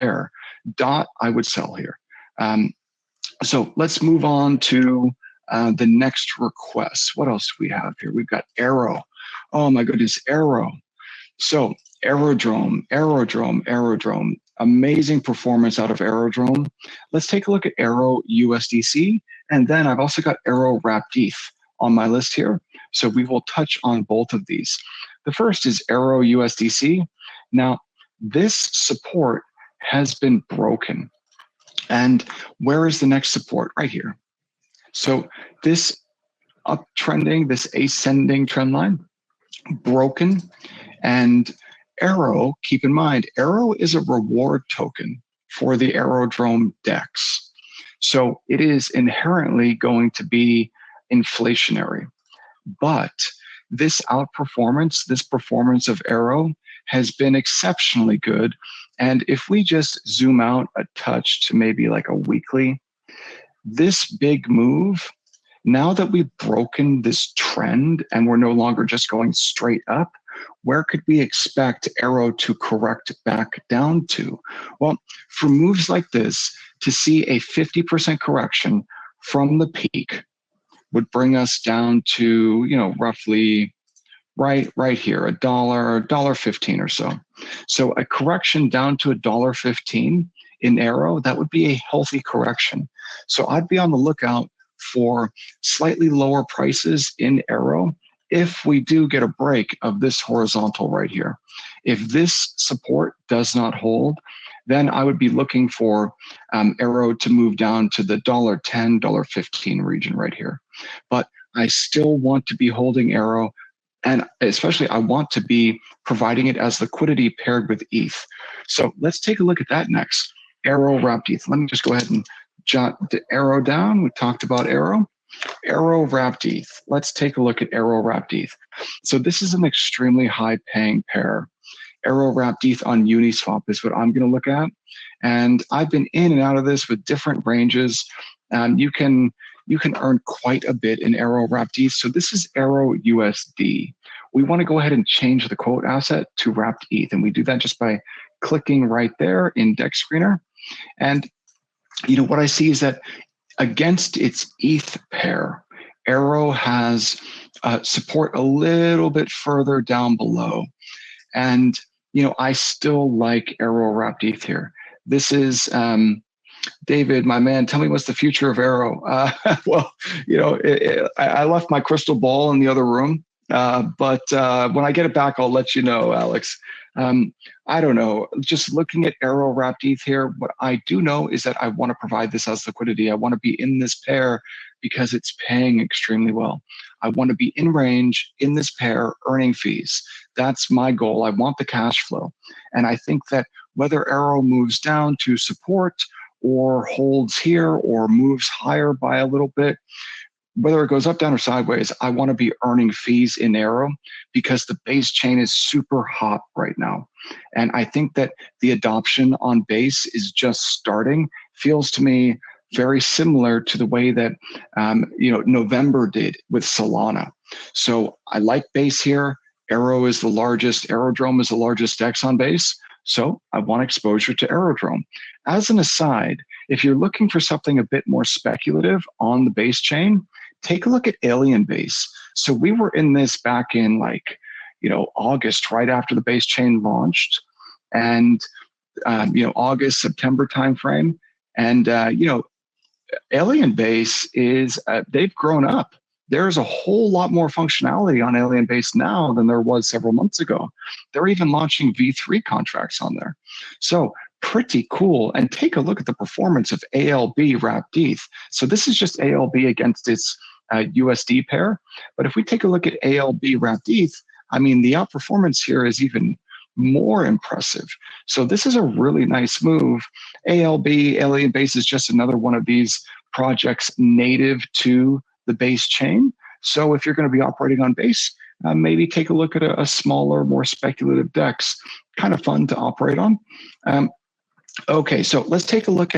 pair. Dot, I would sell here. So let's move on to the next request. What else do we have here? We've got Aero. Oh my goodness, Aero. So Aerodrome. Amazing performance out of Aerodrome. Let's take a look at Aero USDC. And then I've also got Aero wrapped ETH on my list here. So we will touch on both of these. The first is Aero USDC. Now, this support has been broken. And where is the next support? Right here. So this uptrending, this ascending trend line, broken. And Aero, keep in mind, Aero is a reward token for the Aerodrome DEX. So it is inherently going to be inflationary. But this outperformance, this performance of Aero has been exceptionally good. And if we just zoom out a touch to maybe like a weekly, this big move, now that we've broken this trend and we're no longer just going straight up, where could we expect Aero to correct back down to? Well, for moves like this, to see a 50% correction from the peak would bring us down to, you know, roughly right here, $1.15 or so. So a correction down to $1.15 in Aero, that would be a healthy correction. So I'd be on the lookout for slightly lower prices in Aero if we do get a break of this horizontal right here. If this support does not hold, then I would be looking for Aero to move down to the $1.10, $1.15 region right here. But I still want to be holding Aero, and especially I want to be providing it as liquidity paired with ETH. So let's take a look at that next. Aero wrapped ETH. Let me just go ahead and jot the Aero down. We talked about Aero. Aero wrapped ETH. Let's take a look at Aero wrapped ETH. So this is an extremely high paying pair. Aero wrapped ETH on Uniswap is what I'm going to look at. And I've been in and out of this with different ranges. You can earn quite a bit in Aero wrapped ETH. So this is Aero USD. We want to go ahead and change the quote asset to wrapped ETH. And we do that just by clicking right there in Dex Screener. And you know what I see is that against its ETH pair, Aero has support a little bit further down below. And you know, I still like Aero wrapped ETH here. This is David, my man, tell me what's the future of Aero. Well, you know, I left my crystal ball in the other room, but when I get it back, I'll let you know, Alex. I don't know, just looking at Aero wrapped ETH here, what I do know is that I want to provide this as liquidity. I want to be in this pair because it's paying extremely well. I want to be in range in this pair earning fees. That's my goal. I want the cash flow. And I think that whether Aero moves down to support or holds here or moves higher by a little bit, whether it goes up, down, or sideways, I want to be earning fees in Aero because the base chain is super hot right now. And I think that the adoption on base is just starting. Feels to me very similar to the way that you know, November did with Solana. So I like base here. Aero is the largest, Aerodrome is the largest DEX on base. So I want exposure to Aerodrome. As an aside, if you're looking for something a bit more speculative on the base chain, take a look at AlienBase. So we were in this back in like, you know, August, right after the base chain launched, and you know, August, September timeframe. And you know, AlienBase is they've grown up. There's a whole lot more functionality on AlienBase now than there was several months ago. They're even launching V3 contracts on there. So pretty cool. And take a look at the performance of ALB wrapped ETH. So this is just ALB against its USD pair. But if we take a look at ALB wrapped ETH, I mean, the outperformance here is even more impressive. So this is a really nice move. AlienBase is just another one of these projects native to the base chain. So if you're going to be operating on base, maybe take a look at a smaller, more speculative DEX. Kind of fun to operate on. Okay, so let's take a look at